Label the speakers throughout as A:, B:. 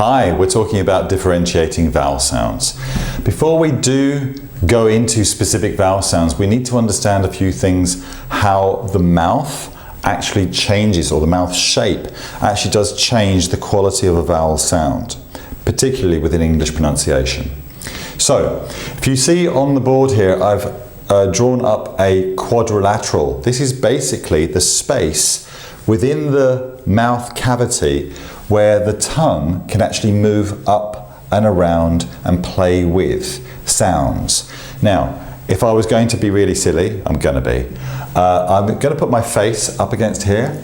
A: Hi, we're talking about differentiating vowel sounds. Before we do go into specific vowel sounds, we need to understand a few things, how the mouth actually changes, or the mouth shape actually does change the quality of a vowel sound, particularly within English pronunciation. So, if you see on the board here, I've drawn up a quadrilateral. This is basically the space within the mouth cavity where the tongue can actually move up and around and play with sounds. Now, if I was going to be really silly, I'm going to be, I'm going to put my face up against here.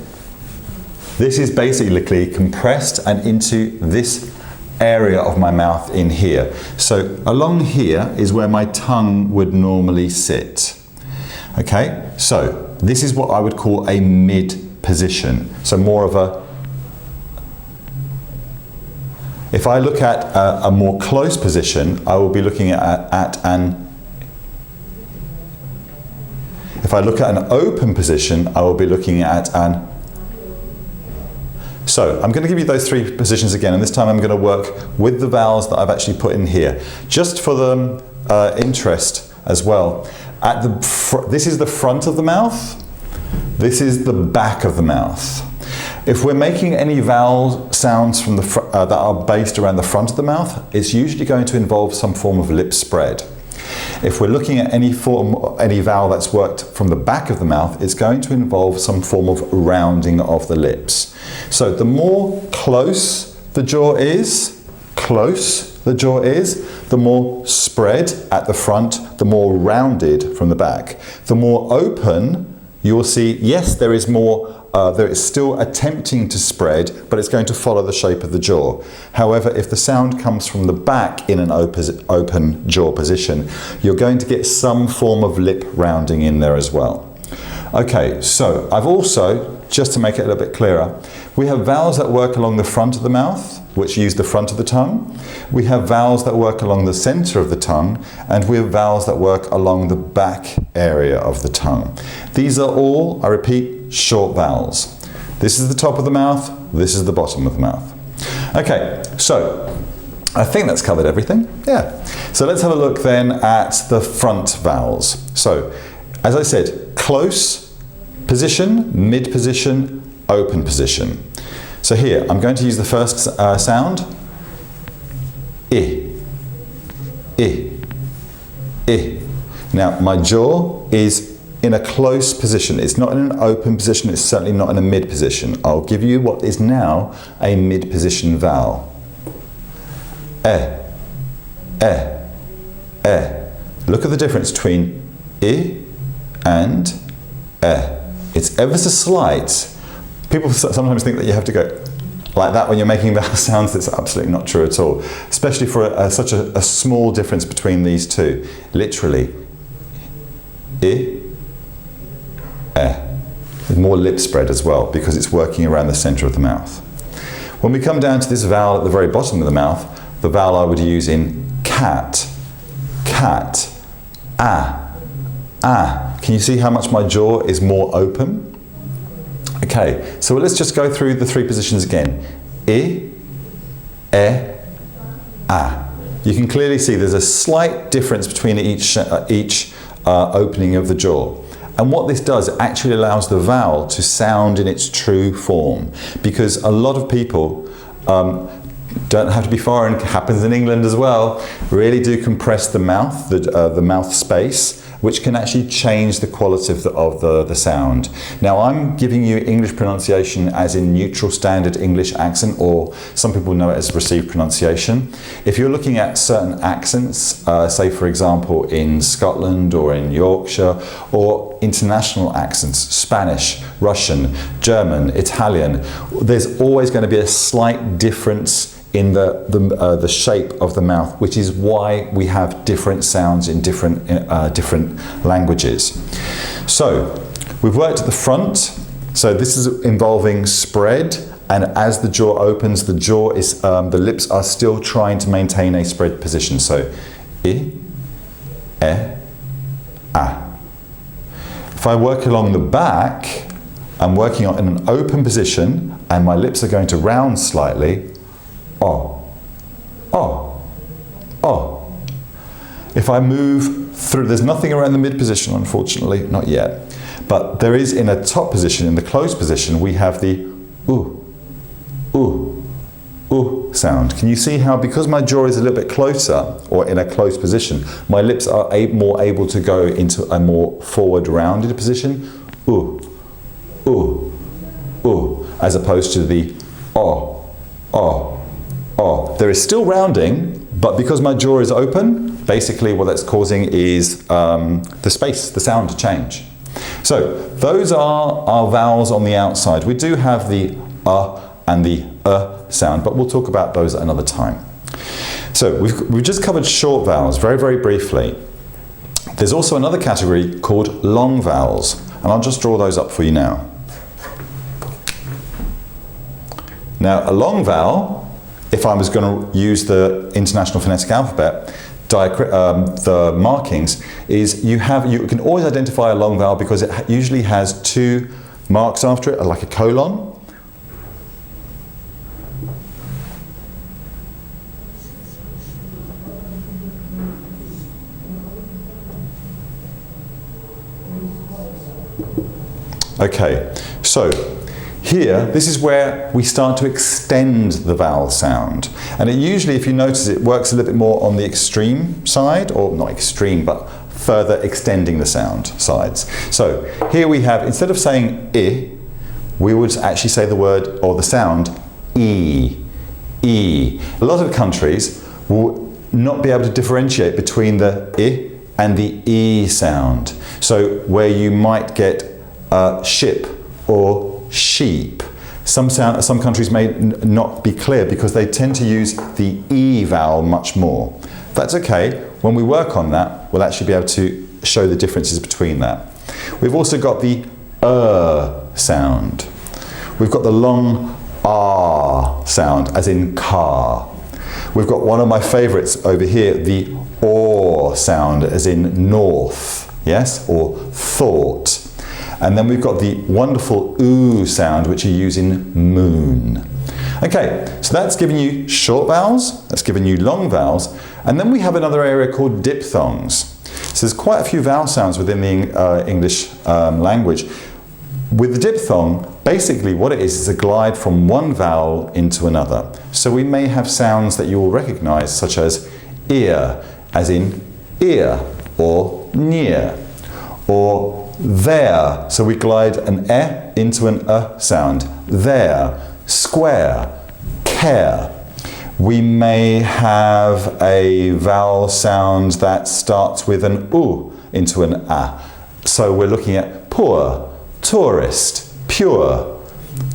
A: This is basically compressed and into this area of my mouth in here. So along here is where my tongue would normally sit. Okay, so this is what I would call a mid position. So more of a, if I look at a more close position, I will be looking at an, if I look at an open position, I will be looking at an. So I'm going to give you those three positions again, and this time I'm going to work with the vowels that I've actually put in here, just for the interest as well. At the this is the front of the mouth, this is the back of the mouth. If we're making any vowel sounds from the that are based around the front of the mouth, it's usually going to involve some form of lip spread. If we're looking at any vowel that's worked from the back of the mouth, it's going to involve some form of rounding of the lips. So the more close the jaw is, the more spread at the front, the more rounded from the back. The more open, you will see, yes, there is more, there is still attempting to spread, but it's going to follow the shape of the jaw. However, if the sound comes from the back in an open jaw position, you're going to get some form of lip rounding in there as well. Okay, so I've also, just to make it a little bit clearer, we have vowels that work along the front of the mouth, which use the front of the tongue. We have vowels that work along the center of the tongue, and we have vowels that work along the back area of the tongue. These are all, I repeat, short vowels. This is the top of the mouth, this is the bottom of the mouth. Okay, so I think that's covered everything. Yeah. So let's have a look then at the front vowels. So, as I said, close position, mid position, open position. So here, I'm going to use the first sound, I, I, I. Now, my jaw is in a close position. It's not in an open position, it's certainly not in a mid position. I'll give you what is now a mid position vowel. Eh, eh, eh. Look at the difference between I and eh. It's ever so slight. People sometimes think that you have to go like that when you're making vowel sounds. That's absolutely not true at all, especially for such a small difference between these two. Literally, I, eh. With more lip spread as well, because it's working around the center of the mouth. When we come down to this vowel at the very bottom of the mouth, the vowel I would use in cat, cat, ah, ah. Can you see how much my jaw is more open? Okay, so let's just go through the three positions again. I, ah. You can clearly see there's a slight difference between each opening of the jaw. And what this does, it actually allows the vowel to sound in its true form. Because a lot of people, don't have to be foreign, it happens in England as well, really do compress the mouth, the mouth space, which can actually change the quality of the sound. Now, I'm giving you English pronunciation as in neutral standard English accent, or some people know it as received pronunciation. If you're looking at certain accents, say for example in Scotland or in Yorkshire, or international accents, Spanish, Russian, German, Italian, there's always going to be a slight difference in the shape of the mouth, which is why we have different sounds in different languages. So we've worked at the front, so this is involving spread, and as the jaw opens, the jaw is the lips are still trying to maintain a spread position. So I, ah. If I work along the back, I'm working in an open position, and my lips are going to round slightly. Oh, If I move through, there's nothing around the mid position, unfortunately, not yet. But there is in a top position, in the closed position, we have the oo, oo, oo sound. Can you see how, because my jaw is a little bit closer, or in a closed position, my lips are more able to go into a more forward rounded position? Oo, oo, oo, as opposed to the oh, oh, oh. There is still rounding, but because my jaw is open, basically what that's causing is the space, the sound to change. So those are our vowels on the outside. We do have the and the sound, but we'll talk about those at another time. So we've just covered short vowels very, very briefly. There's also another category called long vowels, and I'll just draw those up for you now. Now, a long vowel, if I was going to use the International Phonetic Alphabet, the markings, is you can always identify a long vowel because it usually has two marks after it, like a colon. Okay, so here, this is where we start to extend the vowel sound. And it usually, if you notice, it works a little bit more on the extreme side, or not extreme, but further extending the sound sides. So here we have, instead of saying I, we would actually say the word, or the sound, E. E. A lot of countries will not be able to differentiate between the I and the E sound. So where you might get ship or sheep. Some countries may not be clear because they tend to use the E vowel much more. That's okay. When we work on that, we'll actually be able to show the differences between that. We've also got the sound. We've got the long R sound, as in car. We've got one of my favorites over here, the OR sound, as in north, yes, or thought. And then we've got the wonderful oo sound, which you use in moon. Okay, so that's giving you short vowels, that's giving you long vowels, and then we have another area called diphthongs. So there's quite a few vowel sounds within the English language. With the diphthong, basically what it is a glide from one vowel into another. So we may have sounds that you will recognize, such as ear, as in ear, or near, or there, so we glide an e into an sound. There, square, care. We may have a vowel sound that starts with an u into an a. So we're looking at poor, tourist, pure.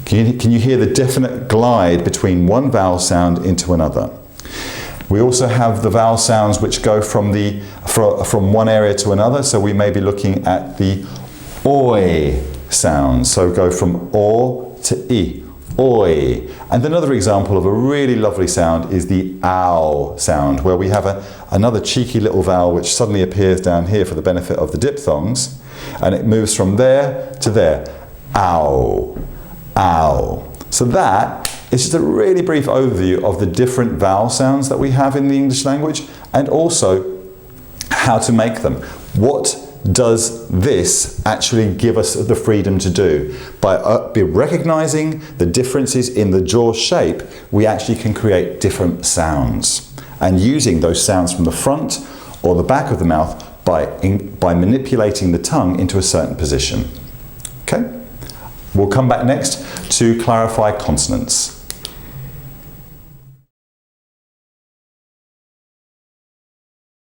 A: Can you hear the definite glide between one vowel sound into another? We also have the vowel sounds which go from one area to another. So we may be looking at the oi sound. So go from o to I, oi. And another example of a really lovely sound is the ow sound, where we have another cheeky little vowel which suddenly appears down here for the benefit of the diphthongs, and it moves from there to there. Ow, ow. So that is just a really brief overview of the different vowel sounds that we have in the English language, and also how to make them. What does this actually give us the freedom to do? By recognizing the differences in the jaw shape, we actually can create different sounds. And using those sounds from the front or the back of the mouth by manipulating the tongue into a certain position. Okay? We'll come back next to clarify consonants.